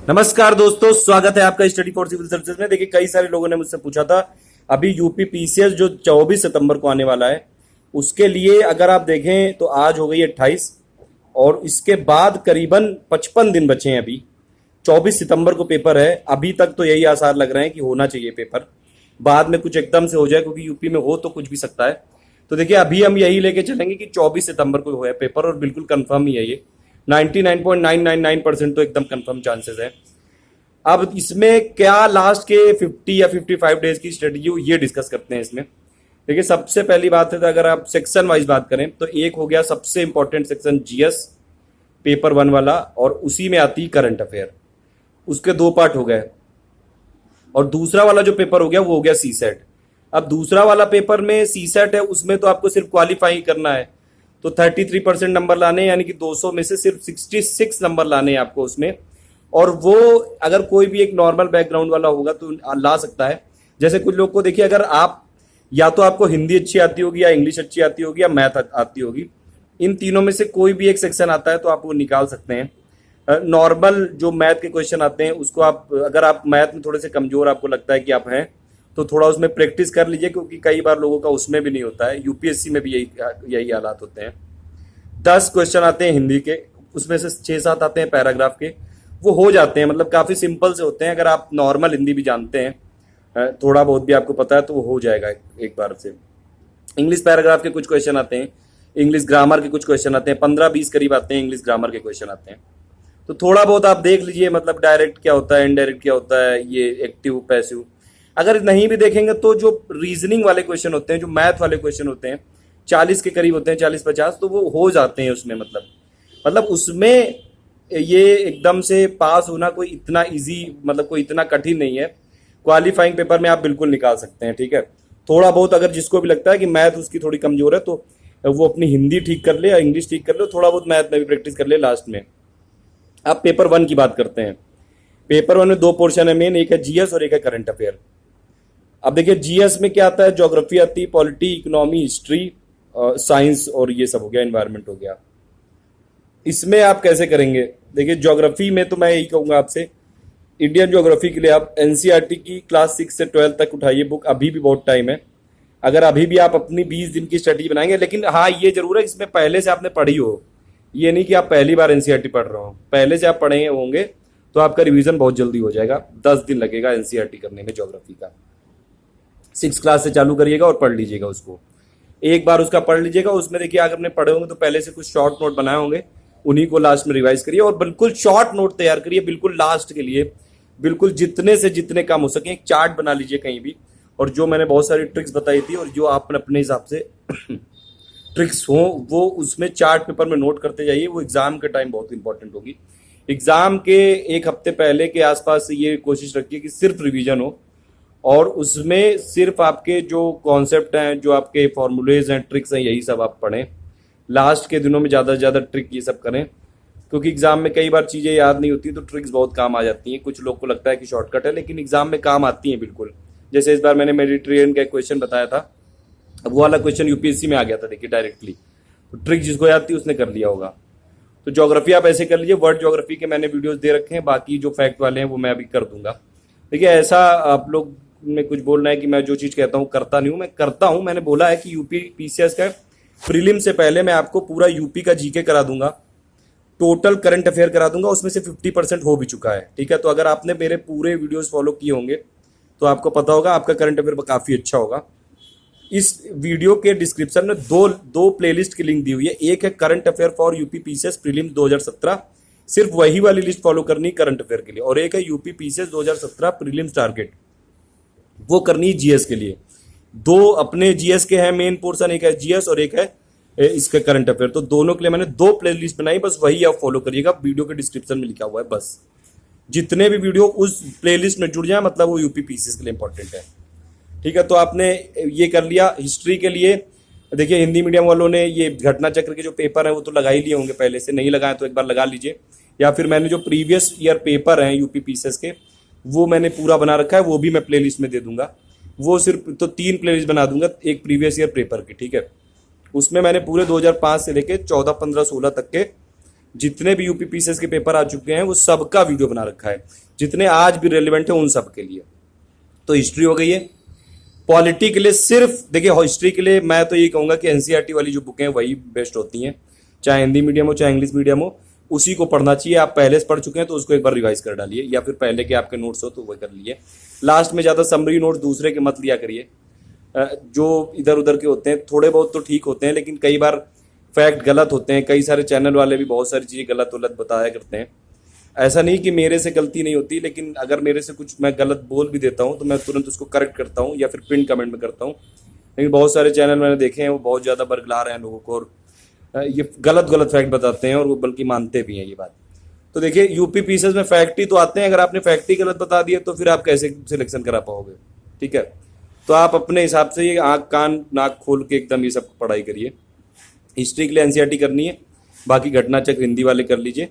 नमस्कार दोस्तों, स्वागत है आपका स्टडी फॉर सिविल सर्विसेज में। देखिए, कई सारे लोगों ने मुझसे पूछा था अभी यूपी पीसीएस जो 24 सितंबर को आने वाला है उसके लिए अगर आप देखें तो आज हो गई 28 और इसके बाद करीबन 55 दिन बचे हैं। अभी 24 सितंबर को पेपर है। अभी तक तो यही आसार लग रहे हैं कि होना चाहिए पेपर, बाद में कुछ एकदम से हो जाए क्योंकि यूपी में हो तो कुछ भी सकता है। तो देखिए, अभी हम यही लेके चलेंगे कि 24 सितंबर को है पेपर और बिल्कुल कंफर्म ही है ये। 99.999% तो एकदम कंफर्म चांसेस है। अब इसमें क्या लास्ट के 50 या 55 डेज की स्ट्रेटजी ये डिस्कस करते हैं इसमें। देखिए, सबसे पहली बात है तो अगर आप सेक्शन वाइज बात करें तो एक हो गया सबसे इंपॉर्टेंट सेक्शन जीएस पेपर 1 वाला, और उसी में आती करंट अफेयर। उसके दो पार्ट हो गए। और दूसरा वाला जो पेपर हो गया वो हो गया सीसेट। अब दूसरा वाला पेपर में सीसेट है, उसमें तो आपको सिर्फ क्वालिफाई करना है, तो 33% नंबर लाने, यानी कि 200 में से सिर्फ 66 नंबर लाने हैं आपको उसमें। और वो अगर कोई भी एक नॉर्मल बैकग्राउंड वाला होगा तो ला सकता है। जैसे कुछ लोग को देखिए, अगर आप या तो आपको हिंदी अच्छी आती होगी या इंग्लिश अच्छी आती होगी या मैथ आती होगी, इन तीनों में से कोई भी एक सेक्शन आता है तो आप वो निकाल सकते हैं। नॉर्मल जो मैथ के क्वेश्चन आते हैं उसको आप, अगर आप मैथ में थोड़े से कमजोर आपको लगता है कि आप हैं, तो थोड़ा उसमें प्रैक्टिस कर लीजिए, क्योंकि कई बार लोगों का उसमें भी नहीं होता है। यूपीएससी में भी यही हालात होते हैं। 10 क्वेश्चन आते हैं हिंदी के, उसमें से 6-7 आते हैं पैराग्राफ के। वो हो जाते हैं, मतलब काफ़ी सिंपल से होते हैं। अगर आप नॉर्मल हिंदी भी जानते हैं, थोड़ा बहुत भी आपको पता है, तो वो हो जाएगा एक बार से। इंग्लिश पैराग्राफ के कुछ क्वेश्चन आते हैं, इंग्लिश ग्रामर के कुछ क्वेश्चन आते हैं, 15-20 करीब आते हैं इंग्लिश ग्रामर के क्वेश्चन आते हैं। तो थोड़ा बहुत आप देख लीजिए, मतलब डायरेक्ट क्या होता है, इनडायरेक्ट क्या होता है, ये एक्टिव पैसिव। अगर नहीं भी देखेंगे तो जो रीजनिंग वाले क्वेश्चन होते हैं, जो मैथ वाले क्वेश्चन होते हैं, 40 के करीब होते हैं, 40-50, तो वो हो जाते हैं उसमें। मतलब उसमें ये एकदम से पास होना कोई इतना इजी, मतलब कोई इतना कठिन नहीं है। क्वालिफाइंग पेपर में आप बिल्कुल निकाल सकते हैं, ठीक है। थोड़ा बहुत अगर जिसको भी लगता है कि मैथ उसकी थोड़ी कमजोर है, तो वो अपनी हिंदी ठीक कर ले या इंग्लिश ठीक कर ले, थोड़ा बहुत मैथ में भी प्रैक्टिस कर ले लास्ट में। अब पेपर 1 की बात करते हैं। पेपर 1 में 2 पोर्शन है मेन, एक है जीएस और एक है करंट अफेयर। अब देखिए, जीएस में क्या आता है, ज्योग्राफी आती है, पॉलिटी, इकोनॉमी, हिस्ट्री, साइंस, और ये सब हो गया, एनवायरनमेंट हो गया। इसमें आप कैसे करेंगे? देखिए, ज्योग्राफी में तो मैं यही कहूंगा आपसे, इंडियन ज्योग्राफी के लिए आप एनसीईआरटी की क्लास 6 से 12 तक उठाइए बुक। अभी भी बहुत टाइम है। अगर अभी भी आप अपनी 20 दिन की स्टडी बनाएंगे, लेकिन हाँ ये जरूर है इसमें पहले से आपने पढ़ी हो। ये नहीं कि आप पहली बार एनसीईआरटी पढ़ रहे हो, पहले से आप पढ़े होंगे तो आपका रिविजन बहुत जल्दी हो जाएगा। 10 दिन लगेगा एनसीईआरटी करने में ज्योग्राफी का। 6 क्लास से चालू करिएगा और पढ़ लीजिएगा उसको। एक बार उसका पढ़ लीजिएगा, उसमें देखिए अगर आपने पढ़े होंगे तो पहले से कुछ शॉर्ट नोट बनाए होंगे, उन्हीं को लास्ट में रिवाइज करिए और बिल्कुल शॉर्ट नोट तैयार करिए बिल्कुल लास्ट के लिए। बिल्कुल जितने से जितने कम हो सके एक चार्ट बना लीजिए कहीं भी, और जो मैंने बहुत सारी ट्रिक्स बताई थी और जो आपने अपने हिसाब से ट्रिक्स हो वो उसमें चार्ट पेपर में नोट करते जाइए। वो एग्जाम के टाइम बहुत इंपॉर्टेंट होगी। एग्जाम के एक हफ्ते पहले के आसपास ये कोशिश रखिए कि सिर्फ रिवीजन हो, और उसमें सिर्फ आपके जो कॉन्सेप्ट हैं, जो आपके फॉर्मूलेज हैं, ट्रिक्स हैं, यही सब आप पढ़ें। लास्ट के दिनों में ज़्यादा से ज़्यादा ट्रिक ये सब करें, क्योंकि एग्जाम में कई बार चीज़ें याद नहीं होती तो ट्रिक्स बहुत काम आ जाती हैं। कुछ लोग को लगता है कि शॉर्टकट है, लेकिन एग्जाम में काम आती हैं बिल्कुल। जैसे इस बार मैंने मेडिटेरियन का एक क्वेश्चन बताया था, अब वो वाला क्वेश्चन यूपीएससी में आ गया था, देखिए डायरेक्टली। तो ट्रिक जिसको याद थी उसने कर लिया होगा। तो ज्योग्राफी आप ऐसे कर लीजिए। वर्ड ज्योग्राफी के मैंने वीडियोस दे रखे हैं, बाकी जो फैक्ट वाले हैं वो मैं अभी कर दूंगा। देखिए, ऐसा आप लोग में कुछ बोलना है कि मैं जो चीज़ कहता हूँ करता नहीं हूँ, मैं करता हूँ। मैंने बोला है कि यूपी पीसीएस का प्रीलिम से पहले मैं आपको पूरा यूपी का जीके करा दूंगा, टोटल करंट अफेयर करा दूंगा, उसमें से 50% हो भी चुका है, ठीक है। तो अगर आपने मेरे पूरे वीडियोस फॉलो किए होंगे तो आपको पता होगा, आपका करंट अफेयर काफ़ी अच्छा होगा। इस वीडियो के डिस्क्रिप्शन में दो प्लेलिस्ट की लिंक दी हुई है। एक है current affair for UP PCS prelims 2017, सिर्फ वही वाली लिस्ट फॉलो करनी करंट अफेयर के लिए, और एक है यूपी पीसीएस 2017 प्रीलिम्स टारगेट, वो करनी जीएस के लिए। 2 अपने जीएस के हैं मेन पोर्शन, एक है जीएस और एक है इसका करंट अफेयर। तो दोनों के लिए मैंने 2 प्लेलिस्ट बनाई, बस वही आप फॉलो करिएगा। वीडियो के डिस्क्रिप्शन में लिखा हुआ है। बस जितने भी वीडियो उस प्लेलिस्ट में जुड़ जाए, मतलब वो यूपी पीसीएस के लिए इंपॉर्टेंट है, ठीक है। तो आपने ये कर लिया। हिस्ट्री के लिए देखिए, हिंदी मीडियम वालों ने ये घटना चक्र के जो पेपर हैं वो तो लगा ही लिए होंगे पहले से, नहीं लगाए तो एक बार लगा लीजिए। या फिर मैंने जो प्रीवियस ईयर पेपर हैं यूपी पीसीएस के वो मैंने पूरा बना रखा है, वो भी मैं प्लेलिस्ट में दे दूंगा। वो सिर्फ तो 3 प्लेलिस्ट बना दूंगा, एक प्रीवियस ईयर पेपर की, ठीक है। उसमें मैंने पूरे 2005 से लेके 14, 15, 16 तक के जितने भी यूपीपीसीएस के पेपर आ चुके हैं वो सबका वीडियो बना रखा है, जितने आज भी रेलिवेंट है उन सब के लिए। तो हिस्ट्री हो गई है। पॉलिटी के लिए सिर्फ देखिए, हिस्ट्री के लिए मैं तो ये कहूँगा कि एनसीईआरटी वाली जो बुकें हैं वही बेस्ट होती हैं, चाहे हिंदी मीडियम हो चाहे इंग्लिश मीडियम हो, उसी को पढ़ना चाहिए। आप पहले से पढ़ चुके हैं तो उसको एक बार रिवाइज कर डालिए, या फिर पहले के आपके नोट्स हो तो वो कर लिए। लास्ट में ज़्यादा समरी नोट्स दूसरे के मत लिया करिए, जो इधर उधर के होते हैं थोड़े बहुत तो ठीक होते हैं, लेकिन कई बार फैक्ट गलत होते हैं। कई सारे चैनल वाले भी बहुत सारी चीज़ें गलत गलत बताया करते हैं। ऐसा नहीं कि मेरे से गलती नहीं होती, लेकिन अगर मेरे से कुछ मैं गलत बोल भी देता हूँ तो मैं तुरंत उसको करेक्ट करता हूँ या फिर पिन कमेंट में करता हूँ। लेकिन बहुत सारे चैनल मैंने देखे हैं वो बहुत ज़्यादा बरगला रहे हैं लोगों को, और ये गलत गलत फैक्ट बताते हैं और वो बल्कि मानते भी हैं ये बात। तो देखिए, यूपी पीसेस में फैक्ट ही तो आते हैं, अगर आपने फैक्ट ही गलत बता दिए तो फिर आप कैसे सिलेक्शन करा पाओगे? ठीक है, तो आप अपने हिसाब से ये आँख कान नाक खोल के एकदम ये सब पढ़ाई करिए। हिस्ट्री के लिए एनसीईआरटी करनी है, बाकी घटना चक्र हिंदी वाले कर लीजिए,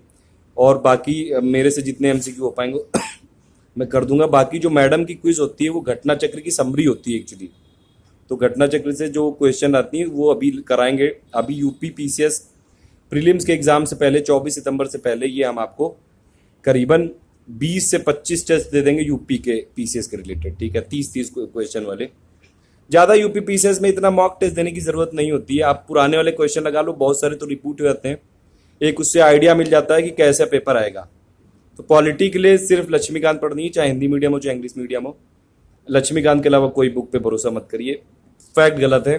और बाकी मेरे से जितने एमसीक्यू हो पाएंगे मैं कर दूंगा। बाकी जो मैडम की क्विज होती है वो घटना चक्र की समरी होती है एक्चुअली, तो घटना चक्र से जो क्वेश्चन आती है वो अभी कराएंगे। अभी यूपी पीसीएस प्रीलिम्स के एग्जाम से पहले 24 सितंबर से पहले ये हम आपको करीबन 20 से 25 टेस्ट दे देंगे यूपी के पीसीएस के रिलेटेड। ठीक है, 30 क्वेश्चन वाले। ज़्यादा यूपी पीसीएस में इतना मॉक टेस्ट देने की ज़रूरत नहीं होती है, आप पुराने वाले क्वेश्चन लगा लो, बहुत सारे तो रिपीट हो जाते हैं, एक उससे आइडिया मिल जाता है कि कैसे पेपर आएगा। तो पॉलिटी के लिए सिर्फ लक्ष्मीकांत पढ़नी है, चाहे हिंदी मीडियम हो चाहे इंग्लिश मीडियम हो। लक्ष्मीकांत के अलावा कोई बुक पे भरोसा मत करिए, फैक्ट गलत है।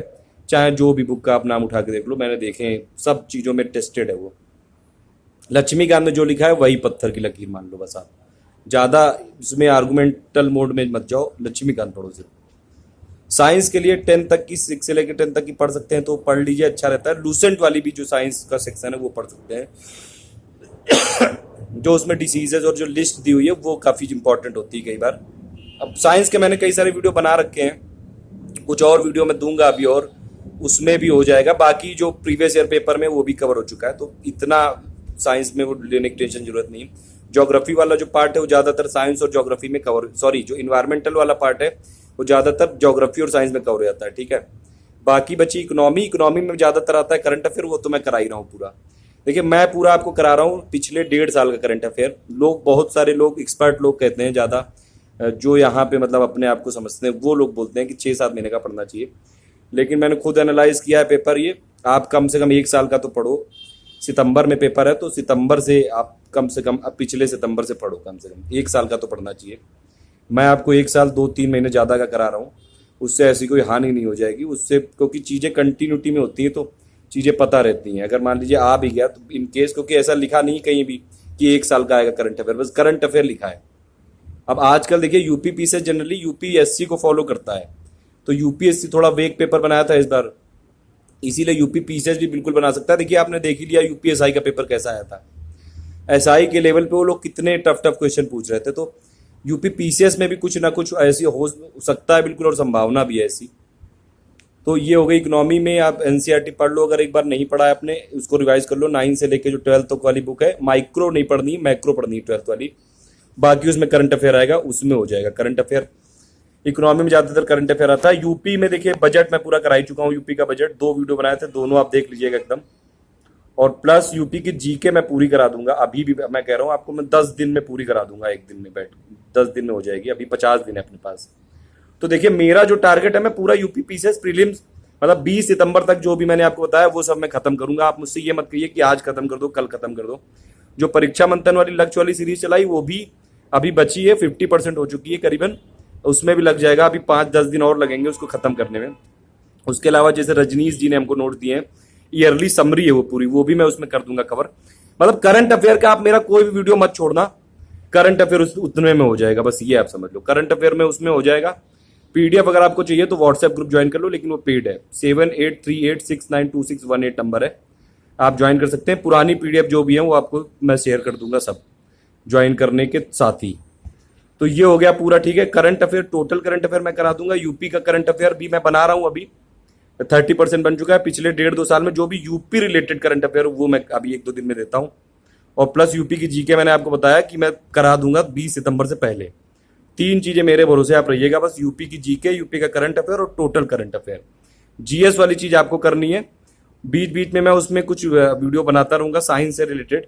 चाहे जो भी बुक का आप नाम उठा के देख लो, मैंने देखे हैं, सब चीज़ों में टेस्टेड है वो। लक्ष्मीकांत ने जो लिखा है वही पत्थर की लकीर मान लो बस। आप ज़्यादा इसमें आर्गुमेंटल मोड में मत जाओ, लक्ष्मीकांत पढ़ो सिर्फ। साइंस के लिए 10 तक की, 6 से लेकर 10 तक की पढ़ सकते हैं तो पढ़ लीजिए, अच्छा रहता है। लूसेंट वाली भी जो साइंस का सेक्शन है वो पढ़ सकते हैं जो उसमें डिसीजेज और जो लिस्ट दी हुई है वो काफ़ी इंपॉर्टेंट होती है कई बार। अब साइंस के मैंने कई सारे वीडियो बना रखे हैं, कुछ और वीडियो मैं दूंगा अभी, और उसमें भी हो जाएगा। बाकी जो प्रीवियस ईयर पेपर में वो भी कवर हो चुका है, तो इतना साइंस में वो लेने की टेंशन जरूरत नहीं है। ज्योग्राफी वाला जो पार्ट है वो ज़्यादातर साइंस और ज्योग्राफी में कवर, सॉरी जो इन्वायरमेंटल वाला पार्ट है वो ज़्यादातर ज्योग्राफी और साइंस में कवर हो जाता है। ठीक है, बाकी बची इकोनॉमी में ज़्यादातर आता है करंट अफेयर, वो तो मैं करा ही रहा हूँ पूरा। देखिए, मैं पूरा आपको करा रहा हूँ पिछले 1.5 साल का करंट अफेयर। लोग, बहुत सारे लोग, एक्सपर्ट लोग कहते हैं ज़्यादा, जो यहाँ पे मतलब अपने आप को समझते हैं, वो लोग बोलते हैं कि 6-7 महीने का पढ़ना चाहिए। लेकिन मैंने खुद एनालाइज किया है पेपर, ये आप कम से कम 1 साल का तो पढ़ो। सितंबर में पेपर है तो सितंबर से आप कम से कम, अब पिछले सितंबर से पढ़ो, कम से कम 1 साल का तो पढ़ना चाहिए। मैं आपको 1 साल 2-3 महीने ज़्यादा का करा रहा हूँ, उससे ऐसी कोई हानि नहीं हो जाएगी उससे, क्योंकि चीज़ें कंटिन्यूटी में होती हैं तो चीज़ें पता रहती हैं। अगर मान लीजिए आ भी गया तो इन केस, क्योंकि ऐसा लिखा नहीं कहीं भी कि 1 साल का आएगा करंट अफेयर, बस करंट अफेयर लिखा है। अब आजकल देखिए, यूपी पीसीएस जनरली यूपीएससी को फॉलो करता है, तो यूपीएससी थोड़ा वेग पेपर बनाया था इस बार, इसीलिए यूपी पीसीएस भी बिल्कुल बना सकता है। देखिए, आपने देख ही लिया यूपीएसआई का पेपर कैसा आया था, एसआई के लेवल पे वो लोग कितने टफ क्वेश्चन पूछ रहे थे। तो यूपी पीसीएस में भी कुछ ना कुछ ऐसी हो सकता है बिल्कुल, और संभावना भी है ऐसी। तो ये हो गई इकोनॉमी में। आप एनसीईआरटी पढ़ लो, अगर एक बार नहीं पढ़ा है आपने उसको रिवाइज कर लो। 9 से लेके जो 12 तक वाली बुक है, माइक्रो नहीं पढ़नी, मैक्रो पढ़नी है 12th वाली। बाकी उसमें करंट अफेयर आएगा, उसमें हो जाएगा करंट अफेयर। इकोनॉमी में ज़्यादातर करंट अफेयर आता है। यूपी में देखिए, बजट मैं पूरा कराई चुका हूँ, यूपी का बजट 2 वीडियो बनाए थे, दोनों आप देख लीजिएगा एकदम। और प्लस यूपी की जीके मैं पूरी करा दूंगा, अभी भी मैं कह रहा हूँ आपको, मैं 10 दिन में पूरी करा दूंगा, एक दिन में बैठ 10 दिन में हो जाएगी। अभी 50 दिन है अपने पास। तो देखिए, मेरा जो टारगेट है, मैं पूरा यूपी पीसीएस प्रीलिम्स मतलब 20 सितंबर तक जो भी मैंने आपको बताया वो सब मैं खत्म करूंगा। आप मुझसे ये मत कहिए कि आज खत्म कर दो, कल खत्म कर दो। जो परीक्षा मंथन वाली लक्ष्य वाली सीरीज चलाई वो भी अभी बची है, 50% हो चुकी है करीबन, उसमें भी लग जाएगा। अभी 5-10 दिन और लगेंगे उसको खत्म करने में। उसके अलावा जैसे रजनीश जी ने हमको नोट दिए हैं, ईयरली समरी है वो पूरी, वो भी मैं उसमें कर दूंगा कवर। मतलब करंट अफेयर का आप मेरा कोई भी वीडियो मत छोड़ना, करंट अफेयर उतने में हो जाएगा, बस ये आप समझ लो, करंट अफेयर में उसमें हो जाएगा। पीडीएफ अगर आपको चाहिए तो व्हाट्सएप ग्रुप ज्वाइन कर लो, लेकिन वो पेड है। 7838692618 नंबर है, आप ज्वाइन कर सकते हैं। पुरानी पीडीएफ जो भी है वो आपको मैं शेयर कर दूंगा सब ज्वाइन करने के साथ ही। तो ये हो गया पूरा, ठीक है। Current affair, total current affair मैं करा दूंगा। यूपी का करंट अफेयर भी मैं बना रहा हूँ, अभी 30% बन चुका है। पिछले 1.5-2 साल में जो भी यूपी रिलेटेड करंट अफेयर वो मैं अभी 1-2 दिन में देता हूँ। और प्लस यूपी की जीके मैंने आपको बताया कि मैं करा दूंगा 20 सितंबर से पहले। 3 चीजें मेरे भरोसे आप रहिएगा बस, यूपी की जीके, यूपी का करंट अफेयर और टोटल करंट अफेयर। जीएस वाली चीज आपको करनी है, बीच बीच में मैं उसमें कुछ वीडियो बनाता रहूंगा साइंस से रिलेटेड,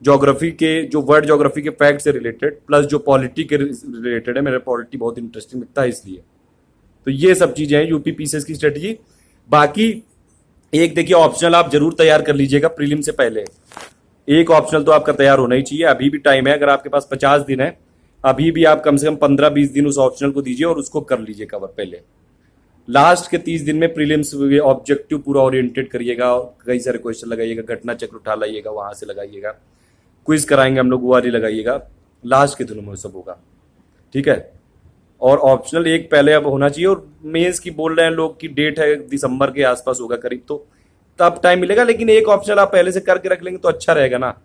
ज्योग्राफी के जो वर्ल्ड ज्योग्राफी के फैक्ट से रिलेटेड, प्लस जो पॉलिटी के रिलेटेड है, मेरा पॉलिटी बहुत इंटरेस्टिंग लगता है इसलिए। तो ये सब चीजें हैं यूपी पीसीएस की स्ट्रेटजी। बाकी एक देखिए ऑप्शनल आप जरूर तैयार कर लीजिएगा प्रीलिम से पहले, एक ऑप्शनल तो आपका तैयार होना ही चाहिए, अभी भी टाइम है, अगर आपके पास 50 दिन है अभी भी आप कम से कम 15-20 दिन उस ऑप्शनल को दीजिए और उसको कर लीजिए कवर पहले। लास्ट के 30 दिन में प्रीलिम्स ऑब्जेक्टिव पूरा ओरिएंटेड करिएगा, कई सारे क्वेश्चन लगाइएगा, घटना चक्र उठा लाइएगा, वहां से लगाइएगा, क्विज कराएंगे हम लोग वो वाली लगाइएगा, लास्ट के दिनों में सब होगा, ठीक है। और ऑप्शनल एक पहले अब होना चाहिए, और मेंस की बोल रहे हैं लोग की डेट है दिसंबर के आसपास होगा करीब, तो तब टाइम मिलेगा, लेकिन एक ऑप्शनल आप पहले से करके रख लेंगे तो अच्छा रहेगा ना।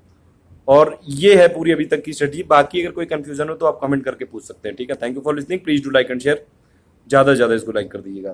और ये है पूरी अभी तक की स्ट्रेटजी। बाकी अगर कोई कंफ्यूजन हो तो आप कमेंट करके पूछ सकते हैं, ठीक है। Thank you for listening, please do like and share, ज्यादा से ज्यादा इसको लाइक कर दीजिएगा।